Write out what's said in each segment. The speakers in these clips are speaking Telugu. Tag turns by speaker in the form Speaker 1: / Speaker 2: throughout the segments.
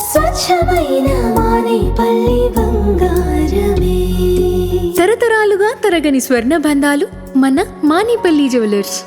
Speaker 1: స్వచ్ఛమైన మానేపల్లి బంగారమే.
Speaker 2: తరతరాలుగా తరగని స్వర్ణ బంధాలు మన మానేపల్లి జ్యువెలర్స్.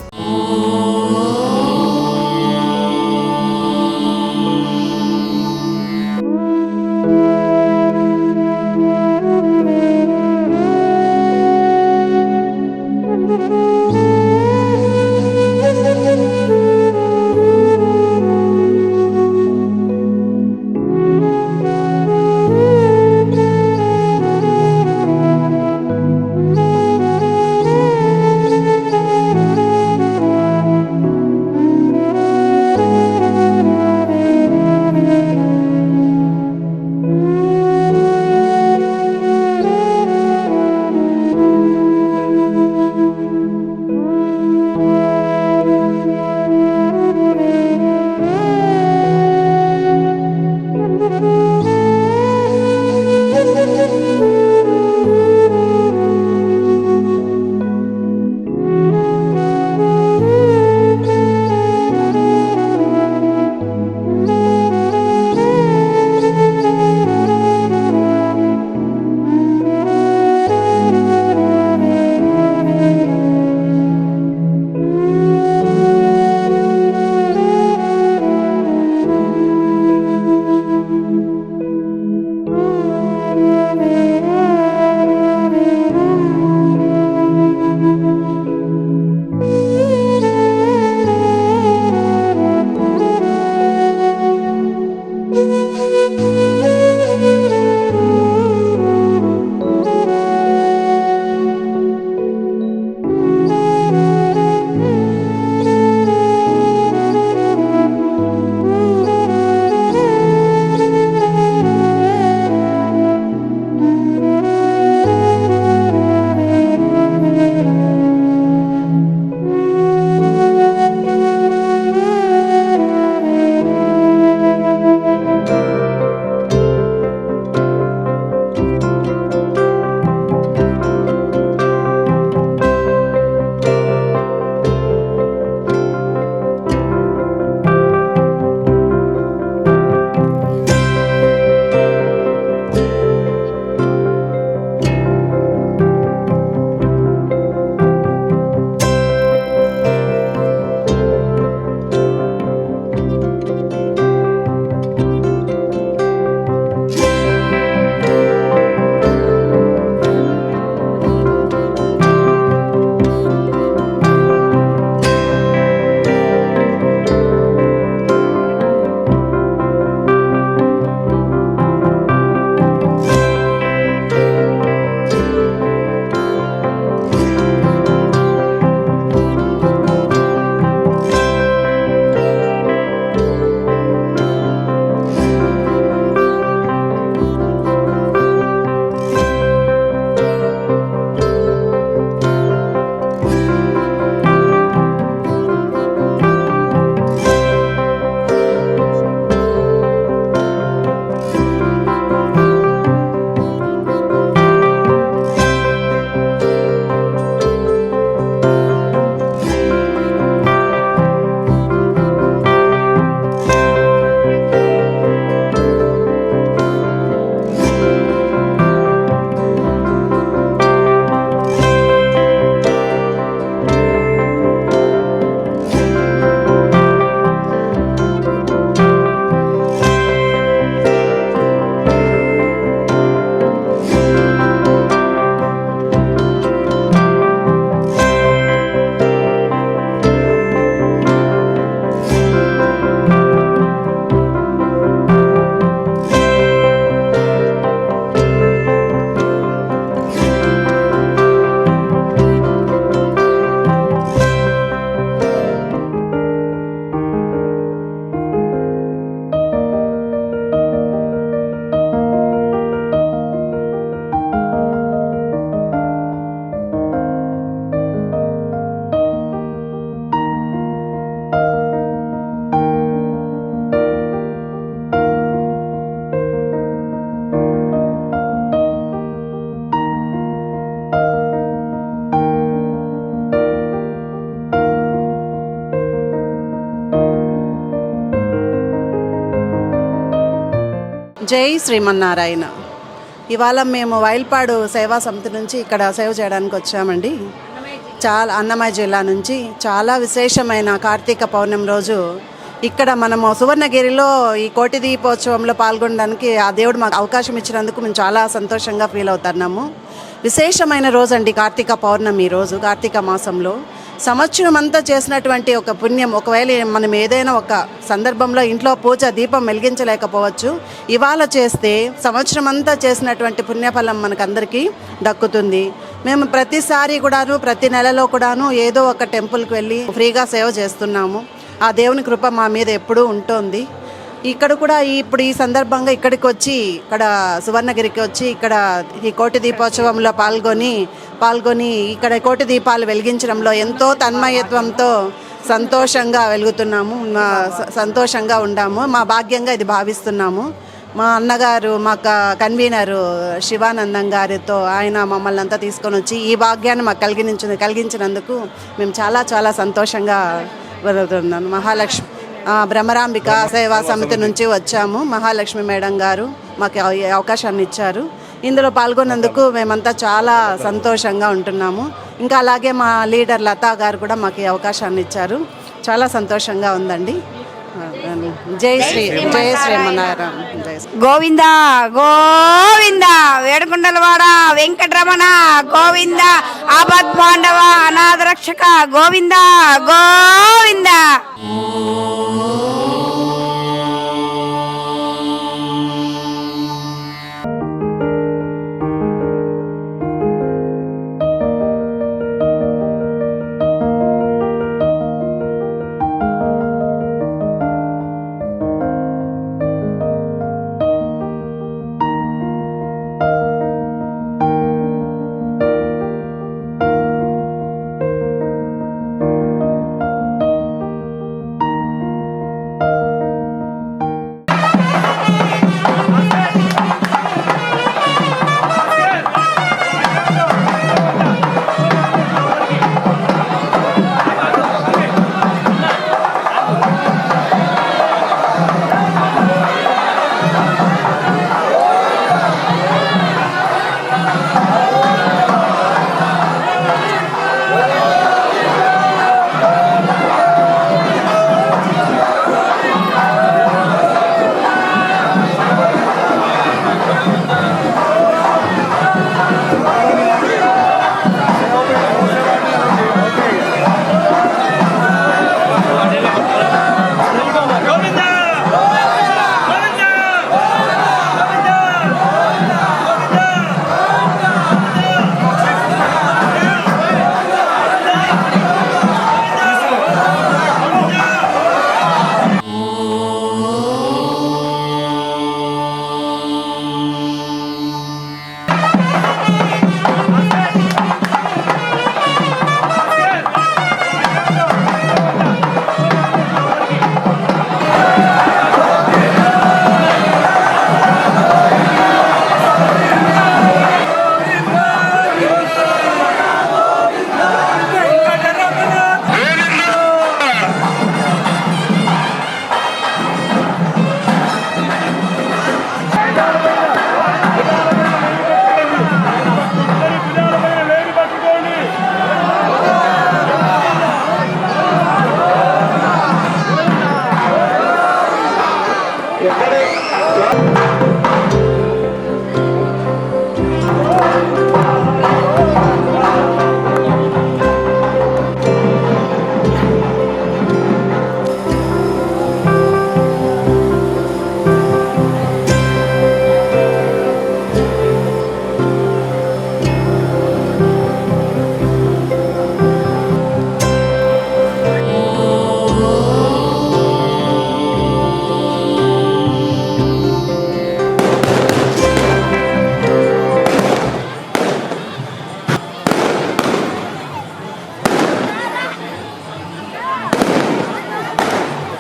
Speaker 3: జై శ్రీమన్నారాయణ. ఇవాళ మేము వైల్పాడు సేవా సమితి నుంచి ఇక్కడ సేవ చేయడానికి వచ్చామండి. అన్నమయ్య జిల్లా నుంచి చాలా విశేషమైన కార్తీక పౌర్ణమి రోజు ఇక్కడ మనము సువర్ణగిరిలో ఈ కోటి దీపోత్సవంలో పాల్గొనడానికి ఆ దేవుడు మాకు అవకాశం ఇచ్చినందుకు మేము చాలా సంతోషంగా ఫీల్ అవుతున్నాము. విశేషమైన రోజు అండి కార్తీక పౌర్ణమి రోజు. కార్తీక మాసంలో సంవత్సరం అంతా చేసినటువంటి ఒక పుణ్యం, ఒకవేళ మనం ఏదైనా ఒక సందర్భంలో ఇంట్లో పూజ దీపం వెలిగించలేకపోవచ్చు, ఇవాళ చేస్తే సంవత్సరం అంతా చేసినటువంటి పుణ్యఫలం మనకందరికీ దక్కుతుంది. మేము ప్రతిసారి కూడాను ప్రతి నెలలో కూడాను ఏదో ఒక టెంపుల్కి వెళ్ళి ఫ్రీగా సేవ చేస్తున్నాము. ఆ దేవుని కృప మా మీద ఎప్పుడూ ఉంటుంది. ఇక్కడ కూడా ఇప్పుడు ఈ సందర్భంగా ఇక్కడికి వచ్చి ఇక్కడ సువర్ణగిరికి వచ్చి ఇక్కడ ఈ కోటి దీపోత్సవంలో పాల్గొని ఇక్కడ కోటి దీపాలు వెలిగించడంలో ఎంతో తన్మయత్వంతో సంతోషంగా వెలుగుతున్నాము, సంతోషంగా ఉన్నాము. మా భాగ్యంగా ఇది భావిస్తున్నాము. మా అన్నగారు మా కన్వీనరు శివానందం గారితో ఆయన మమ్మల్ని అంతా తీసుకొని వచ్చి ఈ భాగ్యాన్ని మాకు కలిగించినందుకు మేము చాలా చాలా సంతోషంగా వెలుగుతున్నాను. మహాలక్ష్మి బ్రహ్మరాంబిక సేవా సమితి నుంచి వచ్చాము. మహాలక్ష్మి మేడం గారు మాకు ఈ అవకాశాన్ని ఇచ్చారు. ఇందులో పాల్గొన్నందుకు మేమంతా చాలా సంతోషంగా ఉంటున్నాము. ఇంకా అలాగే మా లీడర్ లతా గారు కూడా మాకు ఈ అవకాశాన్ని ఇచ్చారు. చాలా సంతోషంగా ఉందండి. జై శ్రీమన్నారాయణ.
Speaker 4: గోవింద గోవింద వేడుకుండలవాడ వెంకటరమణ గోవింద ఆపద్ పాండవ అనాథ రక్షక గోవింద గోవింద.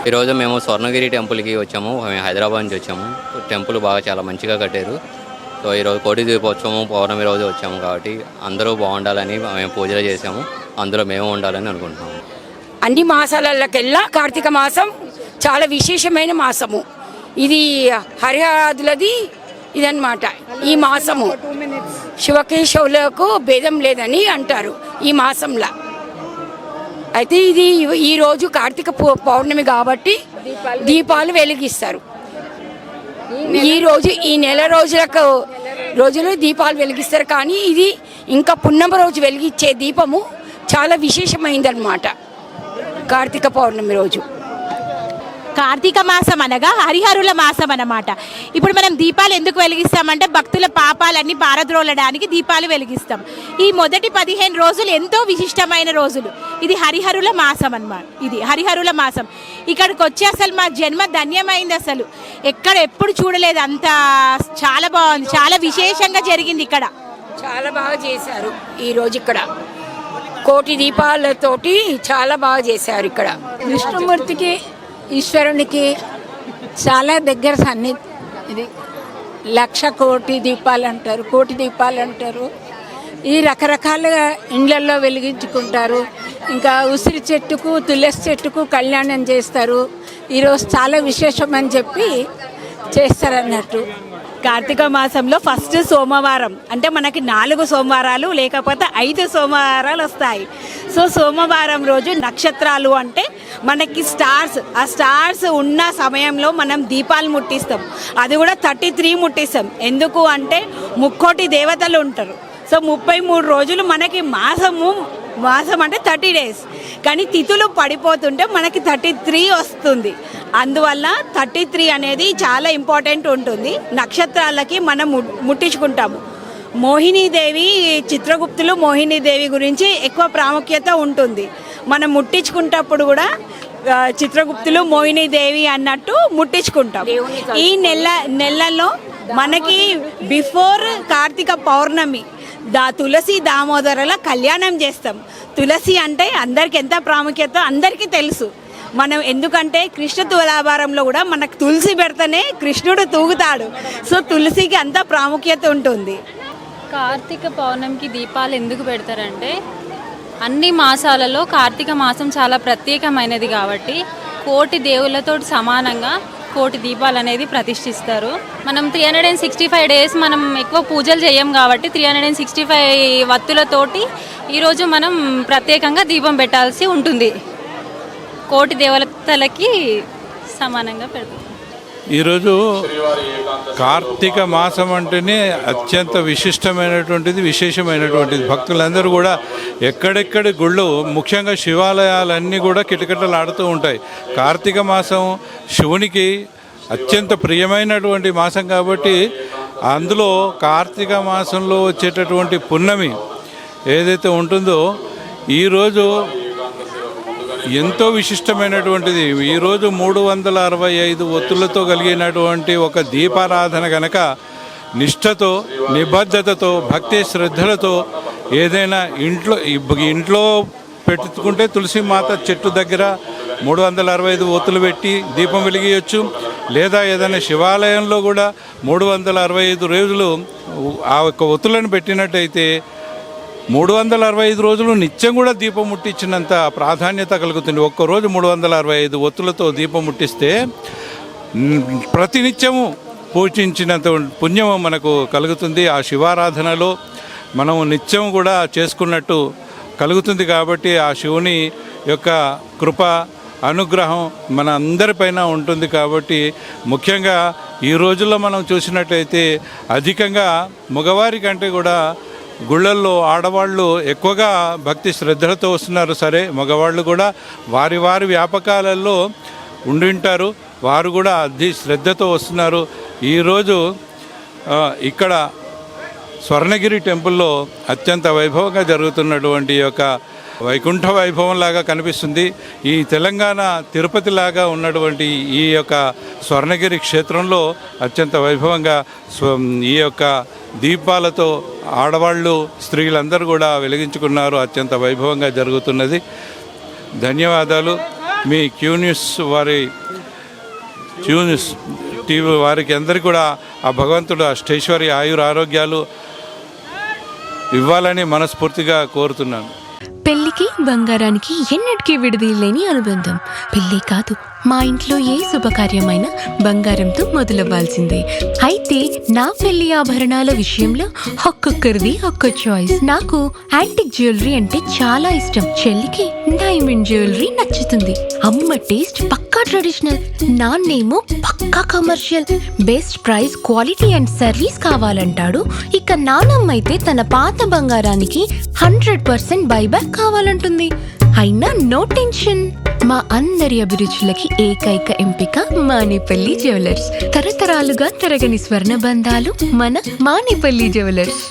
Speaker 5: ఈరోజు మేము స్వర్ణగిరి టెంపుల్కి వచ్చాము. మేము హైదరాబాద్ నుంచి వచ్చాము. టెంపుల్ బాగా చాలా మంచిగా కట్టారు. సో ఈరోజు కోటి దీపోత్సవం పౌర్ణమి రోజు వచ్చాము కాబట్టి అందరూ బాగుండాలని మేము పూజలు చేసాము. అందులో మేము ఉండాలని అనుకుంటున్నాము.
Speaker 4: అన్ని మాసాలకెల్లా కార్తీక మాసం చాలా విశేషమైన మాసము.
Speaker 6: ఇది హరిహరాదులది ఇదన్నమాట. ఈ మాసము శివకేశవులకు భేదం లేదని అంటారు ఈ మాసంలో. అయితే ఇది ఈరోజు కార్తీక పౌర్ణమి కాబట్టి దీపాలు వెలిగిస్తారు. ఈ నెల రోజులు దీపాలు వెలిగిస్తారు. కానీ ఇది ఇంకా పున్నమ రోజు వెలిగించే దీపము చాలా విశేషమైందన్నమాట. కార్తీక పౌర్ణమి రోజు
Speaker 7: కార్తీక మాసం అనగా హరిహరుల మాసం అన్నమాట. ఇప్పుడు మనం దీపాలు ఎందుకు వెలిగిస్తామంటే భక్తుల పాపాలన్నీ పారద్రోలడానికి దీపాలు వెలిగిస్తాం. ఈ మొదటి 15 రోజులు ఎంతో విశిష్టమైన రోజులు. ఇది హరిహరుల మాసం అన్నమాట. ఇది హరిహరుల మాసం. ఇక్కడికి వచ్చి అసలు మా జన్మ ధన్యమైంది. అసలు ఎప్పుడు చూడలేదు. అంత చాలా బాగుంది. చాలా విశేషంగా జరిగింది. ఇక్కడ
Speaker 6: చాలా బాగా చేశారు. ఈరోజు ఇక్కడ కోటి దీపాలతోటి చాలా బాగా చేశారు. ఇక్కడ విష్ణుమూర్తికి ఈశ్వరునికి చాలా దగ్గర సన్నిధి. ఇది 1,00,000 కోటి దీపాలు అంటారు, కోటి దీపాలు అంటారు. ఈ రకరకాలుగా ఇండ్లల్లో వెలిగించుకుంటారు. ఇంకా ఉసిరి చెట్టుకు తులసి చెట్టుకు కళ్యాణం చేస్తారు. ఈరోజు చాలా విశేషం అని చెప్పి చేస్తారన్నట్టు.
Speaker 7: కార్తీక మాసంలో ఫస్ట్ సోమవారం అంటే మనకి 4 సోమవారాలు లేకపోతే 5 సోమవారాలు వస్తాయి. సో సోమవారం రోజు నక్షత్రాలు అంటే మనకి స్టార్స్, ఆ స్టార్స్ ఉన్న సమయంలో మనం దీపాలు ముట్టిస్తాం. అది కూడా 33 ముట్టిస్తాం. ఎందుకు అంటే 3 దేవతలు ఉంటారు. సో 33 రోజులు మనకి మాసం అంటే 30 డేస్. కానీ తిథులు పడిపోతుంటే మనకి 33 వస్తుంది. అందువల్ల 33 అనేది చాలా ఇంపార్టెంట్ ఉంటుంది. నక్షత్రాలకి మనం ముట్టించుకుంటాము. మోహినీదేవి, చిత్రగుప్తులు మోహినీదేవి గురించి ఎక్కువ ప్రాముఖ్యత ఉంటుంది. మనం ముట్టించుకుంటప్పుడు కూడా చిత్రగుప్తులు మోహినీదేవి అన్నట్టు ముట్టించుకుంటాం. ఈ నెలలో మనకి బిఫోర్ కార్తీక పౌర్ణమి తులసి దామోదరుల కళ్యాణం చేస్తాం. తులసి అంటే అందరికి ఎంత ప్రాముఖ్యత అందరికీ తెలుసు. మనం ఎందుకంటే కృష్ణ తులాభారంలో కూడా మనకు తులసి పెడితేనే కృష్ణుడు తూగుతాడు. సో తులసికి అంత ప్రాముఖ్యత ఉంటుంది.
Speaker 8: కార్తీక పౌర్ణమికి దీపాలు ఎందుకు పెడతారంటే అన్ని మాసాలలో కార్తీక మాసం చాలా ప్రత్యేకమైనది కాబట్టి కోటి దేవుళ్ళతో సమానంగా కోటి దీపాలు అనేది ప్రతిష్ఠిస్తారు. మనం 365 డేస్ మనం ఎక్కువ పూజలు చేయం కాబట్టి 365 వత్తులతోటి ఈరోజు మనం ప్రత్యేకంగా దీపం పెట్టాల్సి ఉంటుంది. కోటి దేవతలకి సమానంగా పెడతాం.
Speaker 9: ఈరోజు కార్తీక మాసం అంటేనే అత్యంత విశిష్టమైనటువంటిది, విశేషమైనటువంటిది. భక్తులందరూ కూడా ఎక్కడెక్కడి గుళ్ళు, ముఖ్యంగా శివాలయాలన్నీ కూడా కిటకిటలాడుతూ ఉంటాయి. కార్తీక మాసం శివునికి అత్యంత ప్రియమైనటువంటి మాసం కాబట్టి అందులో కార్తీక మాసంలో వచ్చేటటువంటి పున్నమి ఏదైతే ఉంటుందో ఈరోజు ఎంతో విశిష్టమైనటువంటిది. ఈరోజు 365 ఒత్తులతో కలిగినటువంటి ఒక దీపారాధన కనుక నిష్ఠతో, నిబద్ధతతో, భక్తి శ్రద్ధలతో ఏదైనా ఇంట్లో పెట్టుకుంటే తులసి మాత చెట్టు దగ్గర 365 ఒత్తులు పెట్టి దీపం వెలిగించవచ్చు. లేదా ఏదైనా శివాలయంలో కూడా 365 రోజులు ఆ యొక్క ఒత్తులను పెట్టినట్టయితే 365 రోజులు నిత్యం కూడా దీపం ముట్టించినంత ప్రాధాన్యత కలుగుతుంది. ఒక్కరోజు 365 ఒత్తులతో దీపం ముట్టిస్తే ప్రతినిత్యము పూజించినంత పుణ్యము మనకు కలుగుతుంది. ఆ శివారాధనలో మనము నిత్యం కూడా చేసుకున్నట్టు కలుగుతుంది. కాబట్టి ఆ శివుని యొక్క కృప, అనుగ్రహం మన అందరిపైన ఉంటుంది. కాబట్టి ముఖ్యంగా ఈ రోజుల్లో మనం చూసినట్లయితే అధికంగా మగవారి కంటే కూడా గుళ్ళల్లో ఆడవాళ్ళు ఎక్కువగా భక్తి శ్రద్ధలతో వస్తున్నారు. సరే, మగవాళ్ళు కూడా వారి వారి వ్యాపకాలలో ఉండింటారు, వారు కూడా అతి శ్రద్ధతో వస్తున్నారు. ఈరోజు ఇక్కడ స్వర్ణగిరి టెంపుల్లో అత్యంత వైభవంగా జరుగుతున్నటువంటి యొక్క వైకుంఠ వైభవం లాగా కనిపిస్తుంది. ఈ తెలంగాణ తిరుపతి లాగా ఉన్నటువంటి ఈ యొక్క స్వర్ణగిరి క్షేత్రంలో అత్యంత వైభవంగా ఈ యొక్క దీపాలతో ఆడవాళ్ళు, స్త్రీలందరూ కూడా వెలిగించుకున్నారు. అత్యంత వైభవంగా జరుగుతున్నది. ధన్యవాదాలు. మీ క్యూ న్యూస్ టీవీ వారికి అందరికీ కూడా ఆ భగవంతుడు అష్టైశ్వర్య ఆయుర ఆరోగ్యాలు ఇవ్వాలని మనస్ఫూర్తిగా కోరుతున్నాను.
Speaker 2: పెళ్లికి బంగారానికి ఎన్నటికీ విడదీయలేని అనుబంధం. పెళ్ళి కాదు, మా ఇంట్లో ఏ శుభకార్యమైన బంగారంతో మొదలవ్వాల్సిందే. అయితే నా పెళ్లి ఆభరణాల విషయంలో ఒక్కొక్కరిది ఒక్క చాయిస్. నాకు యాంటిక్ జ్యువెలరీ అంటే చాలా ఇష్టం. చెల్లికి డైమండ్ జ్యువెలరీ నచ్చుతుంది. అమ్మ టేస్ట్ పక్కా ట్రెడిషనల్, నాన్నేమో పక్కా commercial. Best price, quality and service కావాలంటాడు. ఇక నానమ్మ అయితే తన పాత బంగారానికి 100% బైబ్యాక్ కావాలంటుంది. అయినా నో టెన్షన్, మా అందరి అభిరుచులకి ఏకైక ఎంపిక మానేపల్లి జ్యువెలర్స్. తరతరాలుగా తరగని స్వర్ణ బంధాలు మన మానేపల్లి జ్యువెలర్స్.